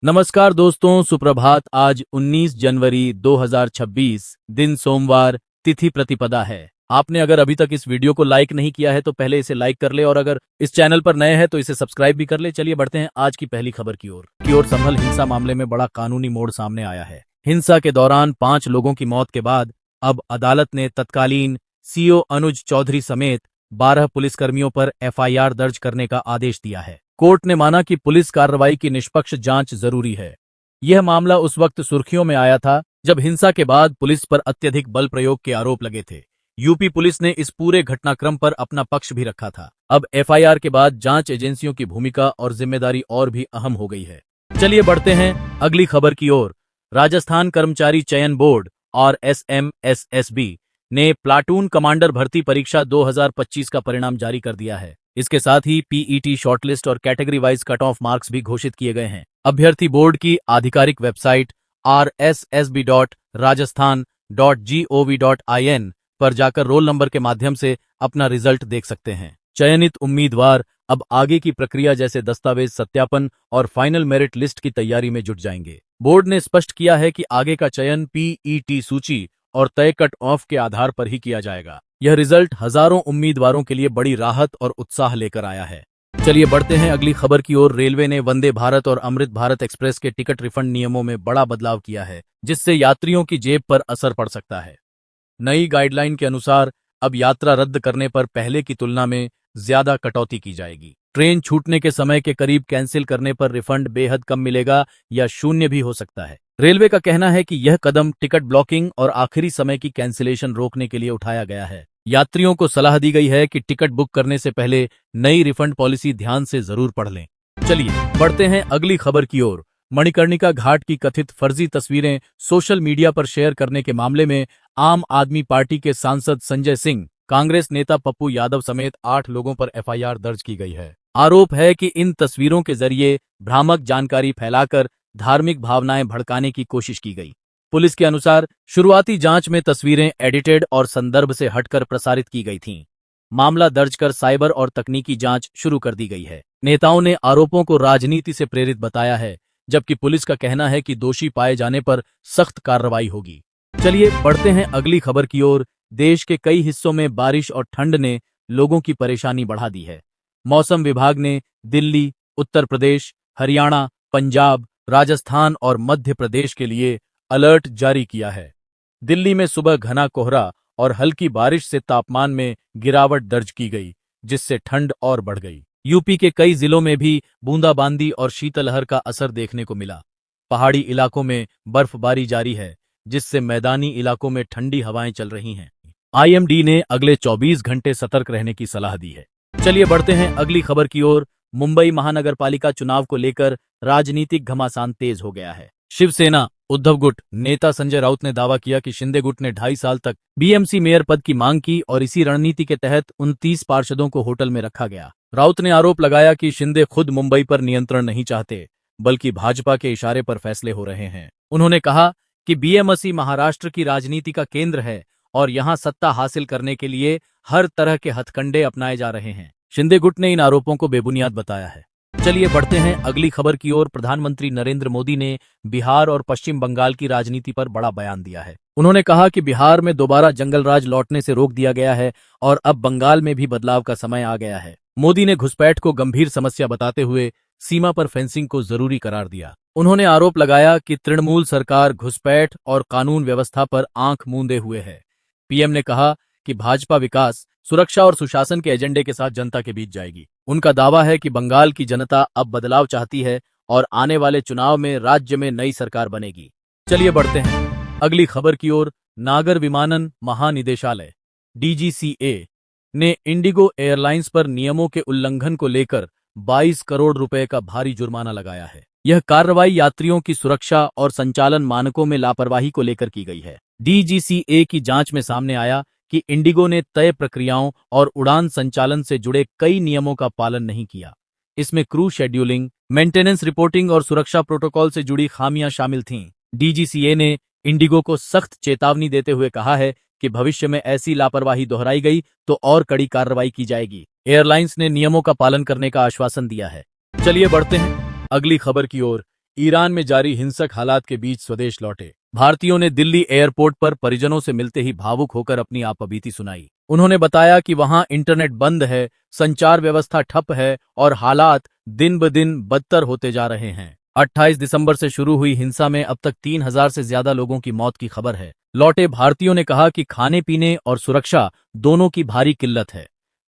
नमस्कार दोस्तों, सुप्रभात। आज 19 जनवरी 2026 दिन सोमवार, तिथि प्रतिपदा है। आपने अगर अभी तक इस वीडियो को लाइक नहीं किया है तो पहले इसे लाइक कर ले और अगर इस चैनल पर नए हैं तो इसे सब्सक्राइब भी कर ले। चलिए बढ़ते हैं आज की पहली खबर की ओर। संभल हिंसा मामले में बड़ा कानूनी मोड़ सामने आया है। हिंसा के दौरान 5 लोगों की मौत के बाद अब अदालत ने तत्कालीन सीओ अनुज चौधरी समेत 12 पुलिसकर्मियों पर एफआईआर दर्ज करने का आदेश दिया है। कोर्ट ने माना कि पुलिस कार्रवाई की निष्पक्ष जांच जरूरी है। यह मामला उस वक्त सुर्खियों में आया था जब हिंसा के बाद पुलिस पर अत्यधिक बल प्रयोग के आरोप लगे थे। यूपी पुलिस ने इस पूरे घटनाक्रम पर अपना पक्ष भी रखा था। अब एफआईआर के बाद जांच एजेंसियों की भूमिका और जिम्मेदारी और भी अहम हो गई है। चलिए बढ़ते हैं अगली खबर की ओर। राजस्थान कर्मचारी चयन बोर्ड और SMSSB ने प्लाटून कमांडर भर्ती परीक्षा 2025 का परिणाम जारी कर दिया है। इसके साथ ही पीईटी शॉर्टलिस्ट और category wise cut off marks भी घोषित किए गए हैं। अभ्यर्थी बोर्ड की आधिकारिक वेबसाइट rssb.rajasthan.gov.in पर जाकर रोल नंबर के माध्यम से अपना रिजल्ट देख सकते हैं। चयनित उम्मीदवार अब आगे की प्रक्रिया जैसे दस्तावेज सत्यापन और फाइनल मेरिट लिस्ट की तैयारी में जुट जाएंगे। बोर्ड ने स्पष्ट किया है कि आगे का चयन पीईटी सूची और तय कट ऑफ के आधार पर ही किया जाएगा। यह रिजल्ट हजारों उम्मीदवारों के लिए बड़ी राहत और उत्साह लेकर आया है। चलिए बढ़ते हैं अगली खबर की ओर। रेलवे ने वंदे भारत और अमृत भारत एक्सप्रेस के टिकट रिफंड नियमों में बड़ा बदलाव किया है, जिससे यात्रियों की जेब पर असर पड़ सकता है। नई गाइडलाइन के अनुसार अब यात्रा रद्द करने पर पहले की तुलना में ज्यादा कटौती की जाएगी। ट्रेन छूटने के समय के करीब कैंसिल करने पर रिफंड बेहद कम मिलेगा या शून्य भी हो सकता है। रेलवे का कहना है कि यह कदम टिकट ब्लॉकिंग और आखिरी समय की कैंसिलेशन रोकने के लिए उठाया गया है। यात्रियों को सलाह दी गई है कि टिकट बुक करने से पहले नई रिफंड पॉलिसी ध्यान से जरूर पढ़ लें। चलिए बढ़ते हैं अगली खबर की ओर। मणिकर्णिका घाट की कथित फर्जी तस्वीरें सोशल मीडिया पर शेयर करने के मामले में आम आदमी पार्टी के सांसद संजय सिंह, कांग्रेस नेता पप्पू यादव समेत 8 लोगों पर एफआईआर दर्ज की गई है। आरोप है कि इन तस्वीरों के जरिए भ्रामक जानकारी फैलाकर धार्मिक भावनाएं भड़काने की कोशिश की गई। पुलिस के अनुसार शुरुआती जांच में तस्वीरें एडिटेड और संदर्भ से हटकर प्रसारित की गई थीं। मामला दर्ज कर साइबर और तकनीकी जांच शुरू कर दी गई है। नेताओं ने आरोपों को राजनीति से प्रेरित बताया है, जबकि पुलिस का कहना है कि दोषी पाए जाने पर सख्त कार्रवाई होगी। चलिए बढ़ते हैं अगली खबर की ओर। देश के कई हिस्सों में बारिश और ठंड ने लोगों की परेशानी बढ़ा दी है। मौसम विभाग ने दिल्ली, उत्तर प्रदेश, हरियाणा, पंजाब, राजस्थान और मध्य प्रदेश के लिए अलर्ट जारी किया है। दिल्ली में सुबह घना कोहरा और हल्की बारिश से तापमान में गिरावट दर्ज की गई, जिससे ठंड और बढ़ गई। यूपी के कई जिलों में भी बूंदाबांदी और शीतलहर का असर देखने को मिला। पहाड़ी इलाकों में बर्फबारी जारी है, जिससे मैदानी इलाकों में ठंडी हवाएं चल रही हैं। आईएमडी ने अगले 24 घंटे सतर्क रहने की सलाह दी है। चलिए बढ़ते हैं अगली खबर की ओर। मुंबई महानगरपालिका चुनाव को लेकर राजनीतिक घमासान तेज हो गया है। शिवसेना उद्धव गुट नेता संजय राउत ने दावा किया कि शिंदे गुट ने 2.5 साल तक बीएमसी मेयर पद की मांग की और इसी रणनीति के तहत 29 पार्षदों को होटल में रखा गया। राउत ने आरोप लगाया कि शिंदे खुद मुंबई पर नियंत्रण नहीं चाहते, बल्कि भाजपा के इशारे पर फैसले हो रहे हैं। उन्होंने कहा कि बीएमसी महाराष्ट्र की राजनीति का केंद्र है और यहां सत्ता हासिल करने के लिए हर तरह के हथकंडे अपनाए जा रहे हैं। शिंदे गुट ने इन आरोपों को बेबुनियाद बताया है। चलिए बढ़ते हैं अगली खबर की ओर। प्रधानमंत्री नरेंद्र मोदी ने बिहार और पश्चिम बंगाल की राजनीति पर बड़ा बयान दिया है। उन्होंने कहा कि बिहार में दोबारा जंगल राज लौटने से रोक दिया गया है और अब बंगाल में भी बदलाव का समय आ गया है। मोदी ने घुसपैठ को गंभीर समस्या बताते हुए सीमा पर फेंसिंग को जरूरी करार दिया। उन्होंने आरोप लगाया कि तृणमूल सरकार घुसपैठ और कानून व्यवस्था पर आंख मूंदे हुए है। पीएम ने कहा कि भाजपा विकास, सुरक्षा और सुशासन के एजेंडे के साथ जनता के बीच जाएगी। उनका दावा है कि बंगाल की जनता अब बदलाव चाहती है और आने वाले चुनाव में राज्य में नई सरकार बनेगी। चलिए बढ़ते हैं अगली खबर की ओर। नागर विमानन महानिदेशालय DGCA ने इंडिगो एयरलाइंस पर नियमों के उल्लंघन को लेकर 22 करोड़ रुपए का भारी जुर्माना लगाया है। यह कार्रवाई यात्रियों की सुरक्षा और संचालन मानकों में लापरवाही को लेकर की गई है। DGCA की जांच में सामने आया कि इंडिगो ने तय प्रक्रियाओं और उड़ान संचालन से जुड़े कई नियमों का पालन नहीं किया। इसमें क्रू शेड्यूलिंग, मेंटेनेंस रिपोर्टिंग और सुरक्षा प्रोटोकॉल से जुड़ी खामियां शामिल थीं। DGCA ने इंडिगो को सख्त चेतावनी देते हुए कहा है कि भविष्य में ऐसी लापरवाही दोहराई गई तो और कड़ी कार्रवाई की जाएगी। एयरलाइंस ने नियमों का पालन करने का आश्वासन दिया है। चलिए बढ़ते हैं अगली खबर की ओर। ईरान में जारी हिंसक हालात के बीच स्वदेश लौटे भारतीयों ने दिल्ली एयरपोर्ट पर परिजनों से मिलते ही भावुक होकर अपनी आपबीती सुनाई। उन्होंने बताया कि वहां इंटरनेट बंद है, संचार व्यवस्था ठप है और हालात दिन ब दिन बदतर होते जा रहे हैं। 28 दिसंबर से शुरू हुई हिंसा में अब तक 3000 से ज्यादा लोगों की मौत की खबर है। लौटे भारतीयों ने कहा कि खाने पीने और सुरक्षा दोनों की भारी किल्लत है।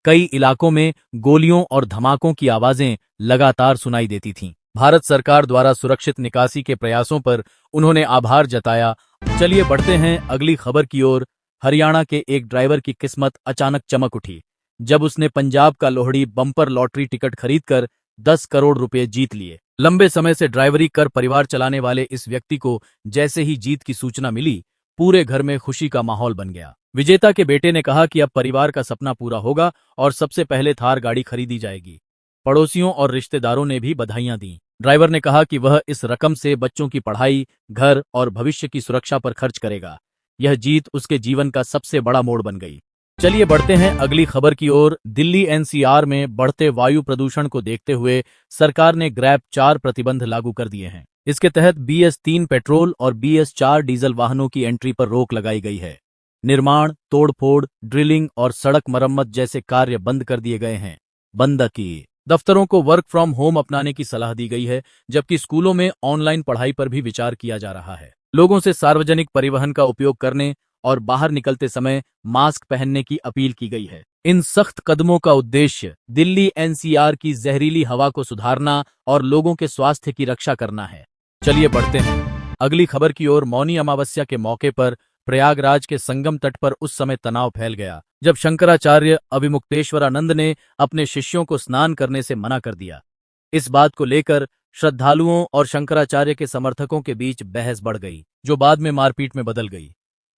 कई इलाकों में गोलियों और धमाकों की आवाजें लगातार सुनाई देती थीं। भारत सरकार द्वारा सुरक्षित निकासी के प्रयासों पर उन्होंने आभार जताया। चलिए बढ़ते हैं अगली खबर की ओर। हरियाणा के एक ड्राइवर की किस्मत अचानक चमक उठी जब उसने पंजाब का लोहड़ी बम्पर लॉटरी टिकट खरीदकर 10 करोड़ रुपए जीत लिए। लंबे समय से ड्राइवरी कर परिवार चलाने वाले इस व्यक्ति को जैसे ही जीत की सूचना मिली, पूरे घर में खुशी का माहौल बन गया। विजेता के बेटे ने कहा कि अब परिवार का सपना पूरा होगा और सबसे पहले थार गाड़ी खरीदी जाएगी। पड़ोसियों और रिश्तेदारों ने भी बधाइयां दी। ड्राइवर ने कहा कि वह इस रकम से बच्चों की पढ़ाई, घर और भविष्य की सुरक्षा पर खर्च करेगा। यह जीत उसके जीवन का सबसे बड़ा मोड़ बन गई। चलिए बढ़ते हैं अगली खबर की ओर। दिल्ली एनसीआर में बढ़ते वायु प्रदूषण को देखते हुए सरकार ने ग्रैप 4 प्रतिबंध लागू कर दिए हैं। इसके तहत BS3 पेट्रोल और BS4 डीजल वाहनों की एंट्री पर रोक लगाई गई है। निर्माण, तोड़फोड़, ड्रिलिंग और सड़क मरम्मत जैसे कार्य बंद कर दिए गए हैं। बंद की दफ्तरों को वर्क फ्रॉम होम अपनाने की सलाह दी गई है, जबकि स्कूलों में ऑनलाइन पढ़ाई पर भी विचार किया जा रहा है। लोगों से सार्वजनिक परिवहन का उपयोग करने और बाहर निकलते समय मास्क पहनने की अपील की गई है। इन सख्त कदमों का उद्देश्य दिल्ली एनसीआर की जहरीली हवा को सुधारना और लोगों के स्वास्थ्य की रक्षा करना है। चलिए बढ़ते हैं अगली खबर की ओर। मौनी अमावस्या के मौके पर प्रयागराज के संगम तट पर उस समय तनाव फैल गया जब शंकराचार्य अविमुक्तेश्वरानंद ने अपने शिष्यों को स्नान करने से मना कर दिया। इस बात को लेकर श्रद्धालुओं और शंकराचार्य के समर्थकों के बीच बहस बढ़ गई, जो बाद में मारपीट में बदल गई।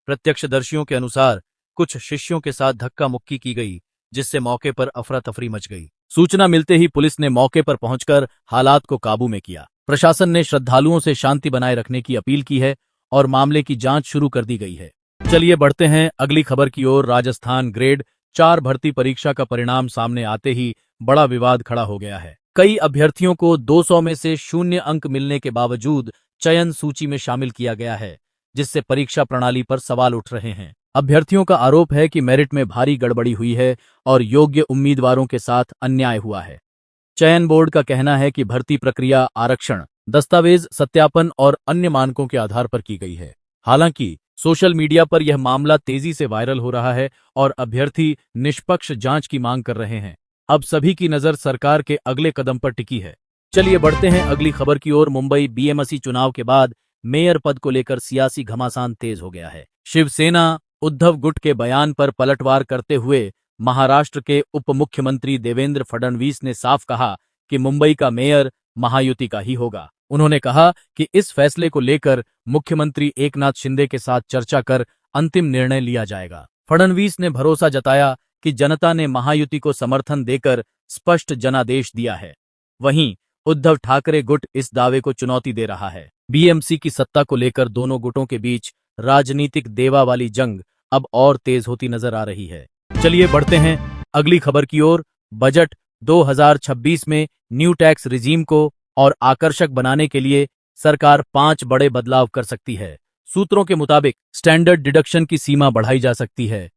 प्रत्यक्षदर्शियों के अनुसार कुछ शिष्यों के साथ धक्का मुक्की की गई, जिससे मौके पर अफरा तफरी मच गई। सूचना मिलते ही पुलिस ने मौके पर पहुंचकर हालात को काबू में किया। प्रशासन ने श्रद्धालुओं से शांति बनाए रखने की अपील की है और मामले की जांच शुरू कर दी गई है। चलिए बढ़ते हैं अगली खबर की ओर। राजस्थान ग्रेड 4 भर्ती परीक्षा का परिणाम सामने आते ही बड़ा विवाद खड़ा हो गया है। कई अभ्यर्थियों को 200 में से 0 अंक मिलने के बावजूद चयन सूची में शामिल किया गया है, जिससे परीक्षा प्रणाली पर सवाल उठ रहे हैं। अभ्यर्थियों का आरोप है कि मेरिट में भारी गड़बड़ी हुई है और योग्य उम्मीदवारों के साथ अन्याय हुआ है। चयन बोर्ड का कहना है कि भर्ती प्रक्रिया आरक्षण, दस्तावेज सत्यापन और अन्य मानकों के आधार पर की गई है। हालांकि सोशल मीडिया पर यह मामला तेजी से वायरल हो रहा है और अभ्यर्थी निष्पक्ष जांच की मांग कर रहे हैं। अब सभी की नजर सरकार के अगले कदम पर टिकी है। चलिए बढ़ते हैं अगली खबर की ओर। मुंबई BMC चुनाव के बाद मेयर पद को लेकर सियासी घमासान तेज हो गया है। शिवसेना उद्धव गुट के बयान पर पलटवार करते हुए महाराष्ट्र के उप मुख्यमंत्री देवेंद्र फडणवीस ने साफ कहा कि मुंबई का मेयर महायुति का ही होगा। उन्होंने कहा कि इस फैसले को लेकर मुख्यमंत्री एकनाथ शिंदे के साथ चर्चा कर अंतिम निर्णय लिया जाएगा। फडणवीस ने भरोसा जताया कि जनता ने महायुति को समर्थन देकर स्पष्ट जनादेश दिया है। वहीं उद्धव ठाकरे गुट इस दावे को चुनौती दे रहा है। BMC की सत्ता को लेकर दोनों गुटों के बीच राजनीतिक देवा वाली जंग अब और तेज होती नजर आ रही है। चलिए बढ़ते हैं अगली खबर की ओर। बजट 2026 में न्यू टैक्स रिजीम को और आकर्षक बनाने के लिए सरकार 5 बड़े बदलाव कर सकती है। सूत्रों के मुताबिक स्टैंडर्ड डिडक्शन की सीमा बढ़ाई जा सकती है,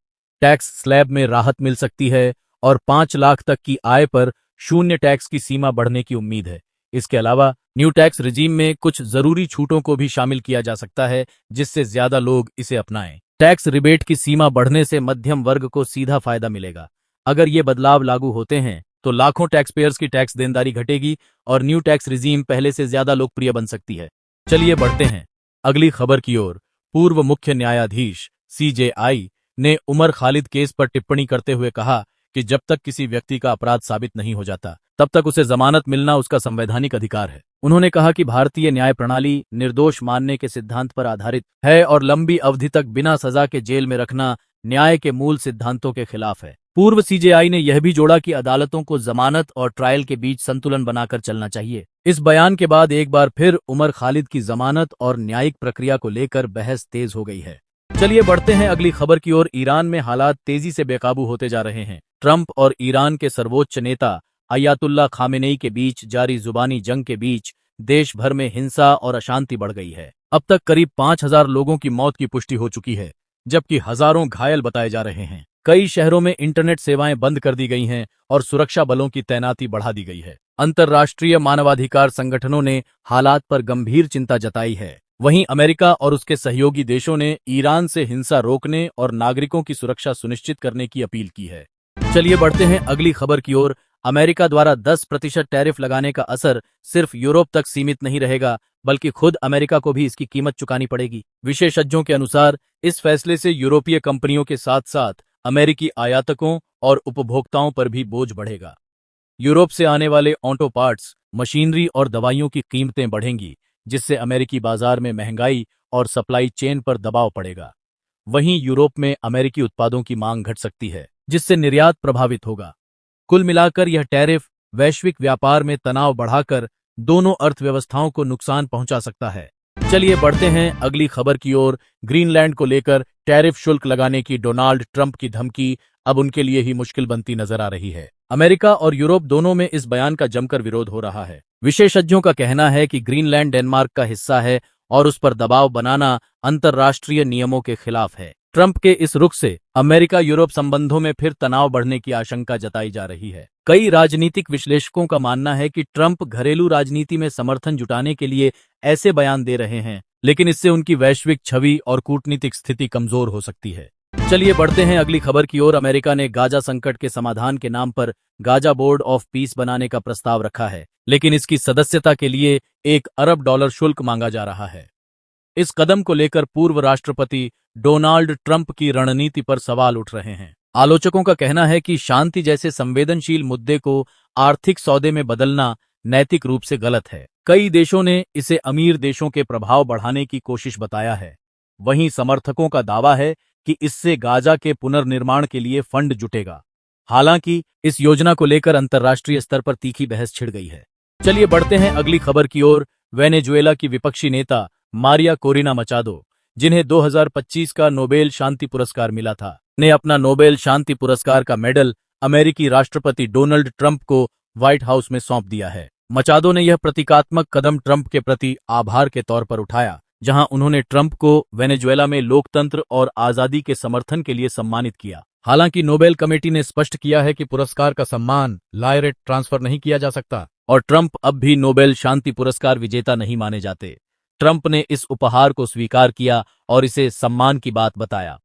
टैक्स स्लैब में राहत मिल सकती है और 5 लाख तक की आय पर 0 टैक्स की सीमा बढ़ने की उम्मीद है। इसके अलावा न्यू टैक्स रिजीम में कुछ जरूरी छूटों को भी शामिल किया जा सकता है, जिससे ज्यादा लोग इसे अपनाएं। टैक्स रिबेट की सीमा बढ़ने से मध्यम वर्ग को सीधा फायदा मिलेगा। अगर ये बदलाव लागू होते हैं तो लाखों टैक्स पेयर्स की टैक्स देनदारी घटेगी और न्यू टैक्स रिजीम पहले से ज्यादा लोकप्रिय बन सकती है। चलिए बढ़ते हैं अगली खबर की ओर। पूर्व मुख्य न्यायाधीश CJI ने उमर खालिद केस पर टिप्पणी करते हुए कहा कि जब तक किसी व्यक्ति का अपराध साबित नहीं हो जाता, तब तक उसे जमानत मिलना उसका संवैधानिक अधिकार है। उन्होंने कहा कि भारतीय न्याय प्रणाली निर्दोष मानने के सिद्धांत पर आधारित है और लंबी अवधि तक बिना सजा के जेल में रखना न्याय के मूल सिद्धांतों के खिलाफ है। पूर्व CJI ने यह भी जोड़ा कि अदालतों को जमानत और ट्रायल के बीच संतुलन बनाकर चलना चाहिए। इस बयान के बाद एक बार फिर उमर खालिद की जमानत और न्यायिक प्रक्रिया को लेकर बहस तेज हो गई है। चलिए बढ़ते हैं अगली खबर की ओर। ईरान में हालात तेजी से बेकाबू होते जा रहे हैं। ट्रंप और ईरान के सर्वोच्च नेता अयातुल्ला खामेनेई के बीच जारी जुबानी जंग के बीच देश भर में हिंसा और अशांति बढ़ गई है। अब तक करीब 5,000 लोगों की मौत की पुष्टि हो चुकी है, जबकि हजारों घायल बताए जा रहे हैं। कई शहरों में इंटरनेट सेवाएं बंद कर दी गई हैं और सुरक्षा बलों की तैनाती बढ़ा दी गई है। अंतर्राष्ट्रीय मानवाधिकार संगठनों ने हालात पर गंभीर चिंता जताई है। वहीं अमेरिका और उसके सहयोगी देशों ने ईरान से हिंसा रोकने और नागरिकों की सुरक्षा सुनिश्चित करने की अपील की है। चलिए बढ़ते हैं अगली खबर की ओर। अमेरिका द्वारा 10% टैरिफ लगाने का असर सिर्फ यूरोप तक सीमित नहीं रहेगा, बल्कि खुद अमेरिका को भी इसकी कीमत चुकानी पड़ेगी। विशेषज्ञों के अनुसार इस फैसले से यूरोपीय कंपनियों के साथ साथ अमेरिकी आयातकों और उपभोक्ताओं पर भी बोझ बढ़ेगा। यूरोप से आने वाले ऑटो पार्ट्स, मशीनरी और दवाइयों की कीमतें बढ़ेंगी, जिससे अमेरिकी बाजार में महंगाई और सप्लाई चेन पर दबाव पड़ेगा। वहीं यूरोप में अमेरिकी उत्पादों की मांग घट सकती है, जिससे निर्यात प्रभावित होगा। कुल मिलाकर यह टैरिफ वैश्विक व्यापार में तनाव बढ़ाकर दोनों अर्थव्यवस्थाओं को नुकसान पहुंचा सकता है। चलिए बढ़ते हैं अगली खबर की ओर। ग्रीनलैंड को लेकर टैरिफ शुल्क लगाने की डोनाल्ड ट्रंप की धमकी अब उनके लिए ही मुश्किल बनती नजर आ रही है। अमेरिका और यूरोप दोनों में इस बयान का जमकर विरोध हो रहा है। विशेषज्ञों का कहना है कि ग्रीनलैंड डेनमार्क का हिस्सा है और उस पर दबाव बनाना अंतर्राष्ट्रीय नियमों के खिलाफ है। ट्रंप के इस रुख से अमेरिका यूरोप संबंधों में फिर तनाव बढ़ने की आशंका जताई जा रही है। कई राजनीतिक विश्लेषकों का मानना है कि ट्रंप घरेलू राजनीति में समर्थन जुटाने के लिए ऐसे बयान दे रहे हैं, लेकिन इससे उनकी वैश्विक छवि और कूटनीतिक स्थिति कमजोर हो सकती है। चलिए बढ़ते हैं अगली खबर की ओर। अमेरिका ने गाजा संकट के समाधान के नाम पर गाजा बोर्ड ऑफ पीस बनाने का प्रस्ताव रखा है, लेकिन इसकी सदस्यता के लिए $1 अरब शुल्क मांगा जा रहा है। इस कदम को लेकर पूर्व राष्ट्रपति डोनाल्ड ट्रंप की रणनीति पर सवाल उठ रहे हैं। आलोचकों का कहना है कि शांति जैसे संवेदनशील मुद्दे को आर्थिक सौदे में बदलना नैतिक रूप से गलत है। कई देशों ने इसे अमीर देशों के प्रभाव बढ़ाने की कोशिश बताया है। वहीं समर्थकों का दावा है कि इससे गाजा के पुनर्निर्माण के लिए फंड जुटेगा। हालांकि इस योजना को लेकर अंतर्राष्ट्रीय स्तर पर तीखी बहस छिड़ गई है। चलिए बढ़ते हैं अगली खबर की ओर। वेनेजुएला की विपक्षी नेता मारिया कोरिना मचादो, जिन्हें 2025 का नोबेल शांति पुरस्कार मिला था, ने अपना नोबेल शांति पुरस्कार का मेडल अमेरिकी राष्ट्रपति डोनाल्ड ट्रंप को व्हाइट हाउस में सौंप दिया है। मचादो ने यह प्रतीकात्मक कदम ट्रंप के प्रति आभार के तौर पर उठाया, जहां उन्होंने ट्रंप को वेनेजुएला में लोकतंत्र और आजादी के समर्थन के लिए सम्मानित किया। हालांकि नोबेल कमेटी ने स्पष्ट किया है कि पुरस्कार का सम्मान लायरेट ट्रांसफर नहीं किया जा सकता और ट्रंप अब भी नोबेल शांति पुरस्कार विजेता नहीं माने जाते। ट्रंप ने इस उपहार को स्वीकार किया और इसे सम्मान की बात बताया।